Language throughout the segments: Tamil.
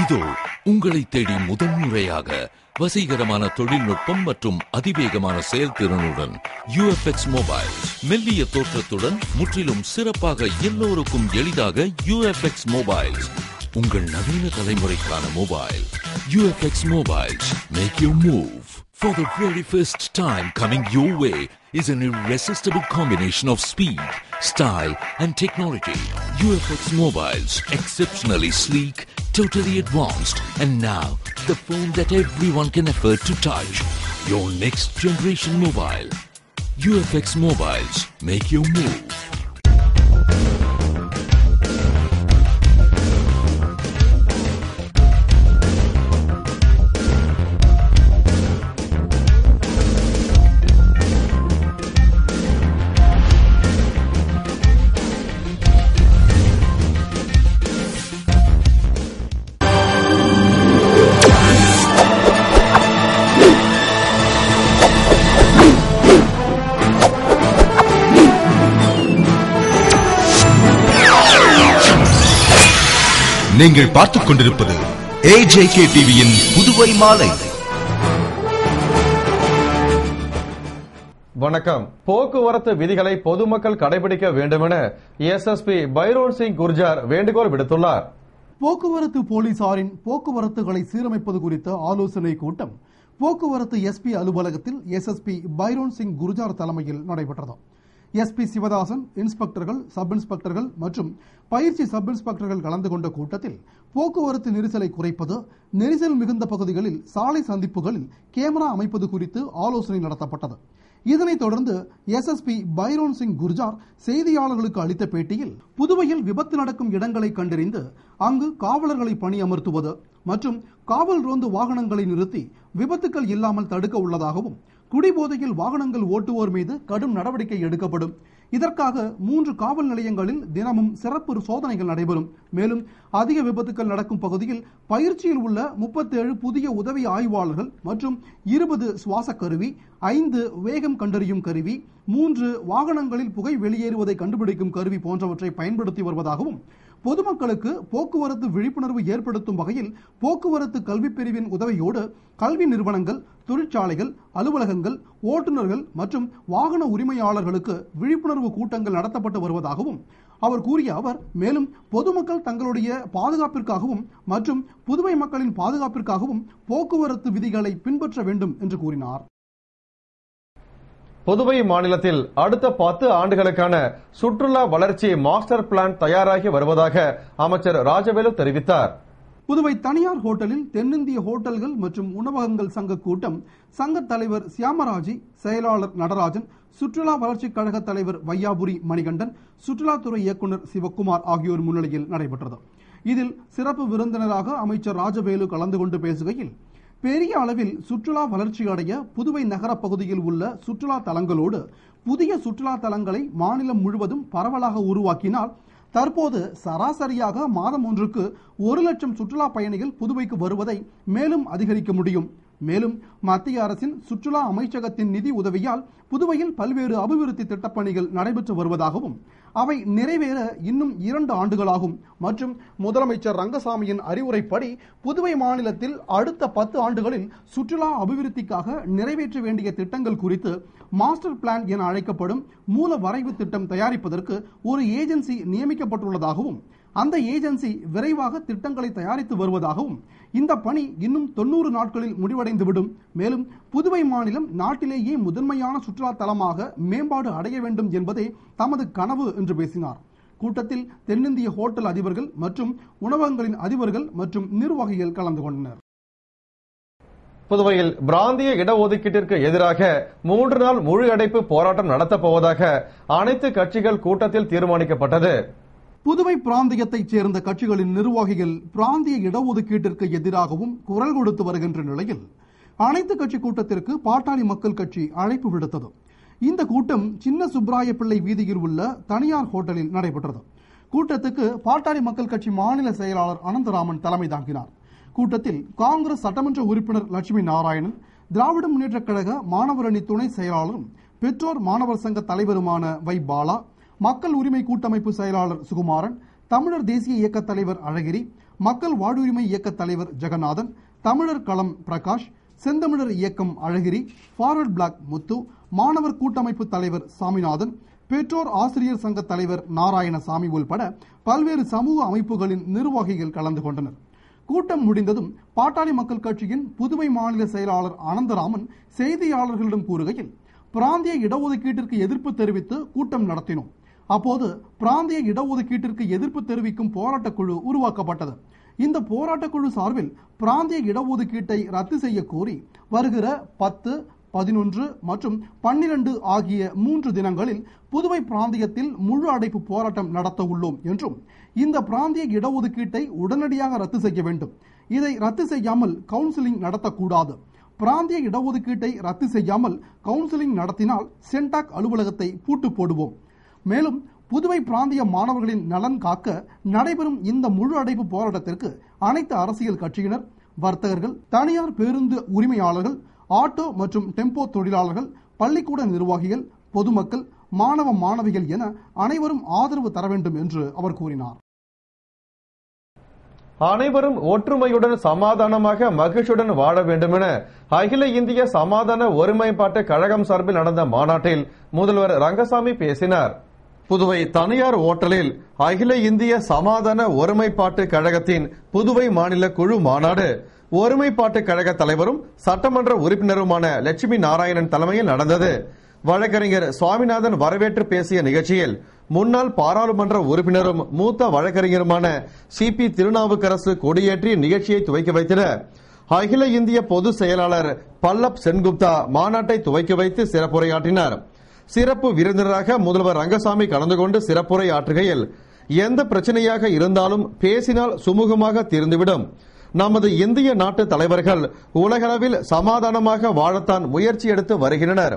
இதோ உங்களை தேடி முதன்முறையாக வசீகரமான தொழில்நுட்பம் மற்றும் அதிவேகமான செயல்திறனுடன் UFX மொபைல். மெல்லிய தோற்றத்துடன் முற்றிலும் சிறப்பாக எல்லோருக்கும் எளிதாக UFX மொபைல். உங்கள் நவீன தலைமுறைக்கான mobile. UFX Mobiles. Make your move. For the very first time coming your way is an irresistible combination of speed, style and technology. UFX Mobiles. Exceptionally sleek, totally advanced, and now the phone that everyone can afford to touch. Your next generation mobile. UFX Mobiles. Make your move. நீங்கள் பார்த்துக் கொண்டிருப்பது AJK டிவியின் புதுவை மாலை. வணக்கம். போக்குவரத்து விதிகளை பொதுமக்கள் கடைபிடிக்க வேண்டுமென SSP பைரோன் சிங் குர்ஜார் வேண்டுகோள் விடுத்துள்ளார். போக்குவரத்து போலீசாரின் போக்குவரத்துகளை சீரமைப்பது குறித்த ஆலோசனை கூட்டம் போக்குவரத்து SP அலுவலகத்தில் SSP பைரோன் சிங் குர்ஜார் தலைமையில் நடைபெற்றது. SP சிவதாசன், இன்ஸ்பெக்டர்கள், சப் இன்ஸ்பெக்டர்கள் மற்றும் பயிற்சி சப் இன்ஸ்பெக்டர்கள் கலந்து கொண்ட கூட்டத்தில் போக்குவரத்து நெரிசலை குறைப்பது, நெரிசல் மிகுந்த பகுதிகளில் சாலை சந்திப்புகளில் கேமரா அமைப்பது குறித்து ஆலோசனை நடத்தப்பட்டது. இதனைத் தொடர்ந்து SSP பைரோன் சிங் குர்ஜார் செய்தியாளர்களுக்கு அளித்த பேட்டியில், புதுவையில் விபத்து நடக்கும் இடங்களை கண்டறிந்து அங்கு காவலர்களை பணியமர்த்துவது மற்றும் காவல் ரோந்து வாகனங்களை நிறுத்தி விபத்துக்கள் இல்லாமல் தடுக்க உள்ளதாகவும், குடிபோதையில் வாகனங்கள் ஓட்டுவோர் மீது கடும் நடவடிக்கை எடுக்கப்படும். இதற்காக 3 காவல் நிலையங்களில் தினமும் சிறப்பு சோதனைகள் நடைபெறும். மேலும் அதிக விபத்துக்கள் நடக்கும் பகுதியில் பயிற்சியில் உள்ள 37 புதிய உதவி ஆய்வாளர்கள் மற்றும் 20 சுவாச கருவி, 5 வேகம் கண்டறியும் கருவி, 3 வாகனங்களில் புகை வெளியேறுவதை கண்டுபிடிக்கும் கருவி போன்றவற்றை பயன்படுத்தி வருவதாகவும், பொதுமக்களுக்கு போக்குவரத்து விழிப்புணர்வு ஏற்படுத்தும் வகையில் போக்குவரத்து கல்வி பிரிவின் உதவியோடு கல்வி நிறுவனங்கள், தொழிற்சாலைகள், அலுவலகங்கள், ஓட்டுநர்கள் மற்றும் வாகன உரிமையாளர்களுக்கு விழிப்புணர்வு கூட்டங்கள் நடத்தப்பட்டு வருவதாகவும் அவர் கூறிய அவர், மேலும் பொதுமக்கள் தங்களுடைய பாதுகாப்பிற்காகவும் மற்றும் புதுவை மக்களின் பாதுகாப்பிற்காகவும் போக்குவரத்து விதிகளை பின்பற்ற வேண்டும் என்று கூறினார். புதுவை மாநிலத்தில் அடுத்த 10 ஆண்டுகளுக்கான சுற்றுலா வளர்ச்சி மாஸ்டர் பிளான் தயாராகி வருவதாக அமைச்சர் ராஜவேலு தெரிவித்தார். புதுவை தனியார் ஹோட்டலில் தென்னிந்திய ஹோட்டல்கள் மற்றும் உணவகங்கள் சங்க கூட்டம் சங்க தலைவர் சியாமராஜி, செயலாளர் நடராஜன், சுற்றுலா வளர்ச்சி கழக தலைவர் வையாபுரி மணிகண்டன், சுற்றுலாத்துறை இயக்குநர் சிவக்குமார் ஆகியோர் முன்னிலையில் நடைபெற்றது. இதில் சிறப்பு விருந்தினராக அமைச்சர் ராஜவேலு கலந்து கொண்டு பேசுகையில், பெரிய அளவில் சுற்றுலா வளர்ச்சி அடைய புதுவை நகர பகுதியில் உள்ள சுற்றுலா தலங்களோடு புதிய சுற்றுலா தலங்களை மாநிலம் முழுவதும் பரவலாக உருவாக்கினால் தற்போது சராசரியாக மாதம் ஒன்றுக்கு 1 லட்சம் சுற்றுலா பயணிகள் புதுவைக்கு வருவதை மேலும் அதிகரிக்க முடியும். மேலும் மத்திய அரசின் சுற்றுலா அமைச்சகத்தின் நிதி உதவியால் புதுவையில் பல்வேறு அபிவிருத்தி திட்டப்பணிகள் நடைபெற்று வருவதாகவும், அவை நிறைவேற இன்னும் 2 ஆண்டுகளாகும் மற்றும் முதலமைச்சர் ரங்கசாமியின் அறிவுரைப்படி புதுவை மாநிலத்தில் அடுத்த 10 ஆண்டுகளில் சுற்றுலா அபிவிருத்திக்காக நிறைவேற்ற வேண்டிய திட்டங்கள் குறித்து மாஸ்டர் பிளான் என அழைக்கப்படும் மூல வரைவு திட்டம் தயாரிப்பதற்கு ஒரு ஏஜென்சி நியமிக்கப்பட்டுள்ளதாகவும், அந்த ஏஜென்சி விரைவாக திட்டங்களை தயாரித்து வருவதாகவும், இந்த பணி இன்னும் 90 நாட்களில் முடிவடைந்துவிடும். மேலும் புதுவை மாநிலம் நாட்டிலேயே முதன்மையான சுற்றுலா தலமாக மேம்பாடு அடைய வேண்டும் என்பதே தமது கனவு என்று பேசினார். கூட்டத்தில் தென்னிந்திய ஹோட்டல் அதிபர்கள் மற்றும் உணவகங்களின் அதிபர்கள் மற்றும் நிர்வாகிகள் கலந்து கொண்டனர். புதுவையில் பிராந்திய இடஒதுக்கீட்டிற்கு எதிராக 3 நாள் முழு அடைப்பு போராட்டம் நடத்தப் போவதாக அனைத்து கட்சிகள் கூட்டத்தில் தீர்மானிக்கப்பட்டது. புதுவை பிராந்தியத்தைச் சேர்ந்த கட்சிகளின் நிர்வாகிகள் பிராந்திய இடஒதுக்கீட்டிற்கு எதிராகவும் குரல் கொடுத்து வருகின்ற நிலையில் அனைத்து கட்சி கூட்டத்திற்கு பாட்டாளி மக்கள் கட்சி அழைப்பு விடுத்தது. இந்த கூட்டம் சின்ன சுப்ராய பிள்ளை வீதியில் உள்ள தனியார் ஹோட்டலில் நடைபெற்றது. கூட்டத்துக்கு பாட்டாளி மக்கள் கட்சி மாநில செயலாளர் அனந்தராமன் தலைமை தாங்கினார். கூட்டத்தில் காங்கிரஸ் சட்டமன்ற உறுப்பினர் லட்சுமி நாராயணன், திராவிட முன்னேற்ற கழக மாணவர் அணி துணை செயலாளரும் பெற்றோர் மாணவர் சங்க தலைவருமான வை பாலா, மக்கள் உரிமை கூட்டமைப்பு செயலாளர் சுகுமாரன், தமிழர் தேசிய இயக்க தலைவர் அழகிரி, மக்கள் வாழ்வுரிமை இயக்க தலைவர் ஜெகநாதன், தமிழர் களம் பிரகாஷ், செந்தமிழர் இயக்கம் அழகிரி, ஃபார்வர்ட் பிளாக் முத்து, மாணவர் கூட்டமைப்பு தலைவர் சாமிநாதன், பெற்றோர் ஆசிரியர் சங்க தலைவர் நாராயணசாமி உள்பட பல்வேறு சமூக அமைப்புகளின் நிர்வாகிகள் கலந்து கொண்டனர். கூட்டம் முடிந்ததும் பாட்டாளி மக்கள் கட்சியின் புதுவை மாநில செயலாளர் அனந்தராமன் செய்தியாளர்களிடம் கூறுகையில், பிராந்திய இடஒதுக்கீட்டிற்கு எதிர்ப்பு தெரிவித்து கூட்டம் நடத்தினோம். அப்போது பிராந்திய இடஒதுக்கீட்டிற்கு எதிர்ப்பு தெரிவிக்கும் போராட்டக் குழு உருவாக்கப்பட்டது. இந்த போராட்டக் குழு சார்பில் பிராந்திய இடஒதுக்கீட்டை ரத்து செய்ய கோரி வருகிற 10, 11 மற்றும் 12 ஆகிய 3 தினங்களில் புதுவை பிராந்தியத்தில் முழு அடைப்பு போராட்டம் நடத்த உள்ளோம் என்றும், இந்த பிராந்திய இடஒதுக்கீட்டை உடனடியாக ரத்து செய்ய வேண்டும். இதை ரத்து செய்யாமல் கவுன்சிலிங் நடத்தக்கூடாது. பிராந்திய இடஒதுக்கீட்டை ரத்து செய்யாமல் கவுன்சிலிங் நடத்தினால் சென்டாக் அலுவலகத்தை பூட்டு போடுவோம். மேலும் புதுவை பிராந்திய மாணவர்களின் நலன் காக்க நடைபெறும் இந்த முழு அடைப்பு போராட்டத்திற்கு அனைத்து அரசியல் கட்சியினர், வர்த்தகர்கள், தனியார் பேருந்து உரிமையாளர்கள், ஆட்டோ மற்றும் டெம்போ தொழிலாளர்கள், பள்ளிக்கூட நிர்வாகிகள், பொதுமக்கள், மாணவ மாணவிகள் என அனைவரும் ஆதரவு தர வேண்டும் என்று அவர் கூறினார். அனைவரும் ஒற்றுமையுடன் சமாதானமாக மகிழ்ச்சியுடன் வாழ வேண்டும் என அகில இந்திய சமாதான ஒருமைப்பாட்டு கழகம் சார்பில் நடந்த மாநாட்டில் முதல்வர் ரங்கசாமி பேசினார். புதுவை தனியார் ஓட்டலில் அகில இந்திய சமாதான ஒருமைப்பாட்டு கழகத்தின் புதுவை மாநில குழு மாநாடு ஒருமைப்பாட்டு கழக தலைவரும் சட்டமன்ற உறுப்பினருமான லட்சுமி நாராயணன் தலைமையில் நடந்தது. வழக்கறிஞர் சுவாமிநாதன் வரவேற்று பேசிய நிகழ்ச்சியில் முன்னாள் பாராளுமன்ற உறுப்பினரும் மூத்த வழக்கறிஞருமான CP திருநாவுக்கரசு கொடியேற்றி நிகழ்ச்சியை துவக்கி வைத்தனர். அகில இந்திய பொதுச் செயலாளர் பல்லப் சென்குப்தா மாநாட்டை துவக்கி வைத்து சிறப்புரையாற்றினார். சிறப்பு விருந்தினராக முதல்வர் ரங்கசாமி கலந்து கொண்டு சிறப்புரை ஆற்றுகையில், எந்த பிரச்சனையாக இருந்தாலும் பேசினால் சுமூகமாக தீர்ந்துவிடும். நமது இந்திய நாட்டு தலைவர்கள் உலகளவில் சமாதானமாக வாழத்தான் முயற்சி எடுத்து வருகின்றனர்.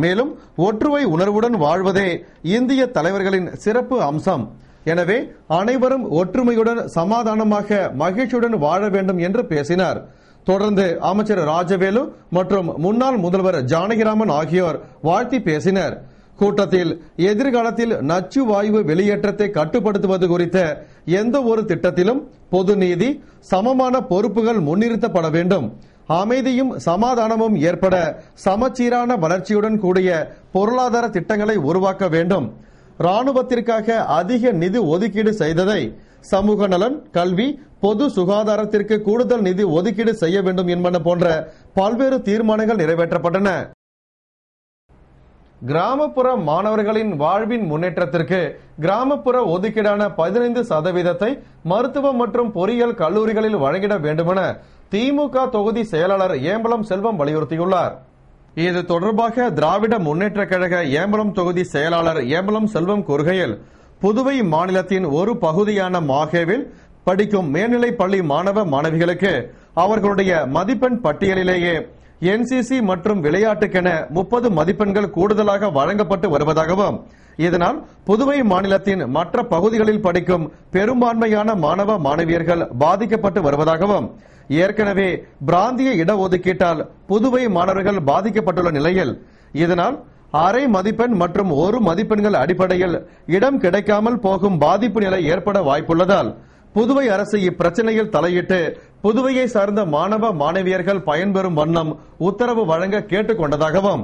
மேலும் ஒற்றுமை உணர்வுடன் வாழ்வதே இந்திய தலைவர்களின் சிறப்பு அம்சம். எனவே அனைவரும் ஒற்றுமையுடன் சமாதானமாக மகிழ்ச்சியுடன் வாழ வேண்டும் என்று பேசினார். தொடர்ந்து அமைச்சர் ராஜவேலு மற்றும் முன்னாள் முதல்வர் ஜானகிராமன் ஆகியோர் வாழ்த்தி பேசினர். கூட்டத்தில் எதிர்காலத்தில் நச்சு வாயு வெளியேற்றத்தை கட்டுப்படுத்துவது குறித்த எந்த ஒரு திட்டத்திலும் பொது நீதி, சமமான பொறுப்புகள் முன்னிறுத்தப்பட வேண்டும். அமைதியும் சமாதானமும் ஏற்பட சமச்சீரான வளர்ச்சியுடன் கூடிய பொருளாதார திட்டங்களை உருவாக்க வேண்டும். ராணுவத்திற்காக அதிக நிதி ஒதுக்கீடு செய்ததை சமூக நலன், கல்வி, பொது சுகாதாரத்திற்கு கூடுதல் நிதி ஒதுக்கீடு செய்ய வேண்டும் என்பன போன்ற பல்வேறு தீர்மானங்கள் நிறைவேற்றப்பட்டன. கிராமப்புற மாணவர்களின் வாழ்வின் முன்னேற்றத்திற்கு கிராமப்புற ஒதுக்கீடான 15% மருத்துவம் மற்றும் பொறியியல் கல்லூரிகளில் வழங்கிட வேண்டுமென திமுக தொகுதி செயலாளர் ஏம்பலம் செல்வம் வலியுறுத்தியுள்ளார். இது தொடர்பாக திராவிட முன்னேற்ற கழக ஏம்பலம் தொகுதி செயலாளர் ஏம்பலம் செல்வம் கூறுகையில், புதுவை மாநிலத்தின் ஒரு பகுதியான மாஹேவில் படிக்கும் மேல்நிலை பள்ளி மாணவ மாணவிகளுக்கு அவர்களுடைய மதிப்பெண் பட்டியலிலேயே NCC மற்றும் விளையாட்டுக்கென 30 மதிப்பெண்கள் கூடுதலாக வழங்கப்பட்டு வருவதாகவும், இதனால் புதுவை மாநிலத்தின் மற்ற பகுதிகளில் படிக்கும் பெரும்பான்மையான மாணவ மாணவியர்கள் பாதிக்கப்பட்டு வருவதாகவும், ஏற்கனவே பிராந்திய இடஒதுக்கீட்டால் புதுவை மாணவர்கள் பாதிக்கப்பட்டுள்ள நிலையில் இதனால் அரை மதிப்பெண் மற்றும் 1 மதிப்பெண்கள் அடிப்படையில் இடம் கிடைக்காமல் போகும் பாதிப்பு நிலை ஏற்பட வாய்ப்புள்ளதால் புதுவை அரசு இப்பிரச்சனையில் தலையிட்டு புதுவையை சார்ந்த மாணவ மாணவியர்கள் பயன்பெறும் வண்ணம் உத்தரவு வழங்க கேட்டுக் கொண்டதாகவும்,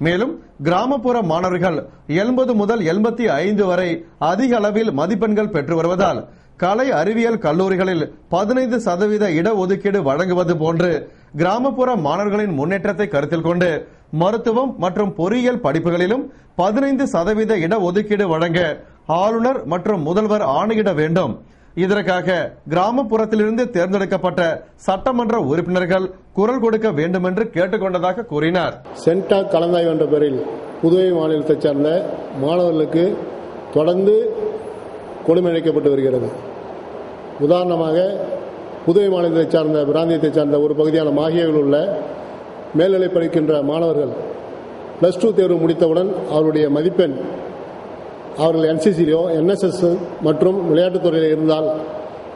மேலும் கிராமப்புற மாணவர்கள் 80 முதல் 85 வரை அதிக அளவில் மதிப்பெண்கள் பெற்று வருவதால் கலை அறிவியல் கல்லூரிகளில் 15% இடஒதுக்கீடு வழங்குவது போன்று கிராமப்புற மாணவர்களின் முன்னேற்றத்தை கருத்தில் கொண்டு மருத்துவம் மற்றும் பொறியியல் படிப்புகளிலும் 15% இடஒதுக்கீடு வழங்க ஆளுநர் மற்றும் முதல்வர் ஆணையிட வேண்டும். இதற்காக கிராமப்புறத்திலிருந்து தேர்ந்தெடுக்கப்பட்ட சட்டமன்ற உறுப்பினர்கள் குரல் கொடுக்க வேண்டும் என்று கேட்டுக்கொண்டதாக கூறினார். சென்டாக் கலந்தாய்வு என்ற பெயரில் புதுவை மாநிலத்தைச் சார்ந்த மாணவர்களுக்கு தொடர்ந்து கொடுமை இழைக்கப்பட்டு வருகிறது. உதாரணமாக புதுவை மாநிலத்தைச் சார்ந்த பிராந்தியத்தைச் சார்ந்த ஒரு பகுதியான மாஹேவில் உள்ள மேல்நிலை படிக்கின்ற மாணவர்கள் +2 தேர்வு முடித்தவுடன் அவருடைய மதிப்பெண் அவர்கள் NCCயிலோ NSS மற்றும் விளையாட்டுத் துறையில் இருந்தால்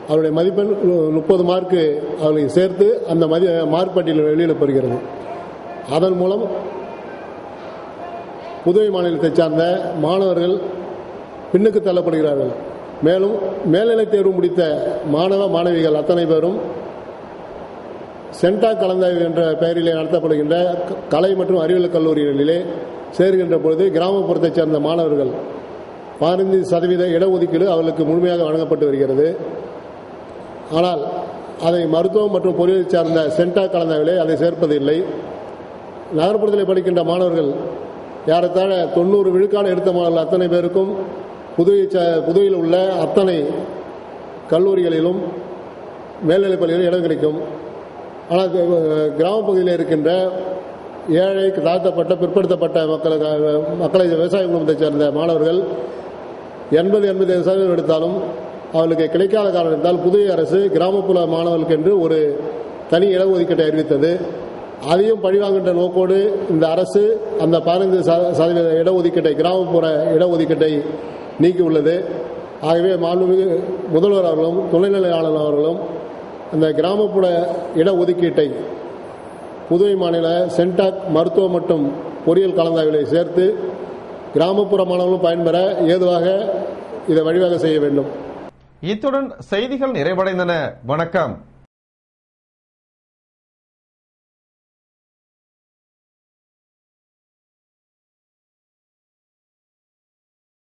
அவருடைய மதிப்பெண் 30 மார்க்கு அவர்களை சேர்த்து அந்த மார்க் பட்டியலில் வெளியிடப்படுகிறது. அதன் மூலம் புதுவை மாநிலத்தைச் சார்ந்த மாணவர்கள் பின்னுக்கு தள்ளப்படுகிறார்கள். மேலும் மேல்நிலைத் தேர்வு முடித்த மாணவ மாணவிகள் அத்தனை பேரும் சென்டா கலந்தாய்வு என்ற பெயரிலே நடத்தப்படுகின்ற கலை மற்றும் அறிவியல் கல்லூரிகளிலே சேர்கின்ற பொழுது கிராமப்புறத்தைச் சேர்ந்த மாணவர்கள் 15% இடஒதுக்கீடு அவர்களுக்கு முழுமையாக வழங்கப்பட்டு வருகிறது. ஆனால் அதை மருத்துவம் மற்றும் பொறியியல் சார்ந்த சென்டா கலந்தாய்விலே அதை சேர்ப்பதில்லை. நகர்ப்புறத்தில் படிக்கின்ற மாணவர்கள் ஏறத்தாழ 90 விழுக்காடு எடுத்த மாணவர்கள் அத்தனை பேருக்கும் புதுவையில் உள்ள அத்தனை கல்லூரிகளிலும் மேல்நிலைப் பள்ளிகளில் இடம் கிடைக்கும். ஆனால் கிராமப்பகுதியில் இருக்கின்ற ஏழை தாழ்த்தப்பட்ட பிற்படுத்தப்பட்ட மக்களை விவசாய குடும்பத்தைச் சேர்ந்த மாணவர்கள் 80% எடுத்தாலும் அவர்களுக்கு கிடைக்காத காரணத்தால் புதுவை அரசு கிராமப்புற மாணவர்களுக்கு என்று ஒரு தனி இடஒதுக்கீட்டை அறிவித்தது. அதையும் பழிவாங்கின்ற நோக்கோடு இந்த அரசு அந்த 15% இடஒதுக்கீட்டை கிராமப்புற இடஒதுக்கீட்டை நீக்கியுள்ளது. ஆகவே மாண்புமிகு முதல்வர் அவர்களும் துணைநிலை ஆளுநர் அவர்களும் அந்த கிராமப்புற இடஒதுக்கீட்டை புதுவை மாநில சென்டாக் மருத்துவ மற்றும் பொறியியல் கலந்தாய்விலை சேர்த்து கிராமப்புற மாணவர்களும் பயன்பெற ஏதுவாக இதை வழிவகை செய்ய வேண்டும். இத்துடன் செய்திகள் நிறைவடைந்தன. வணக்கம்.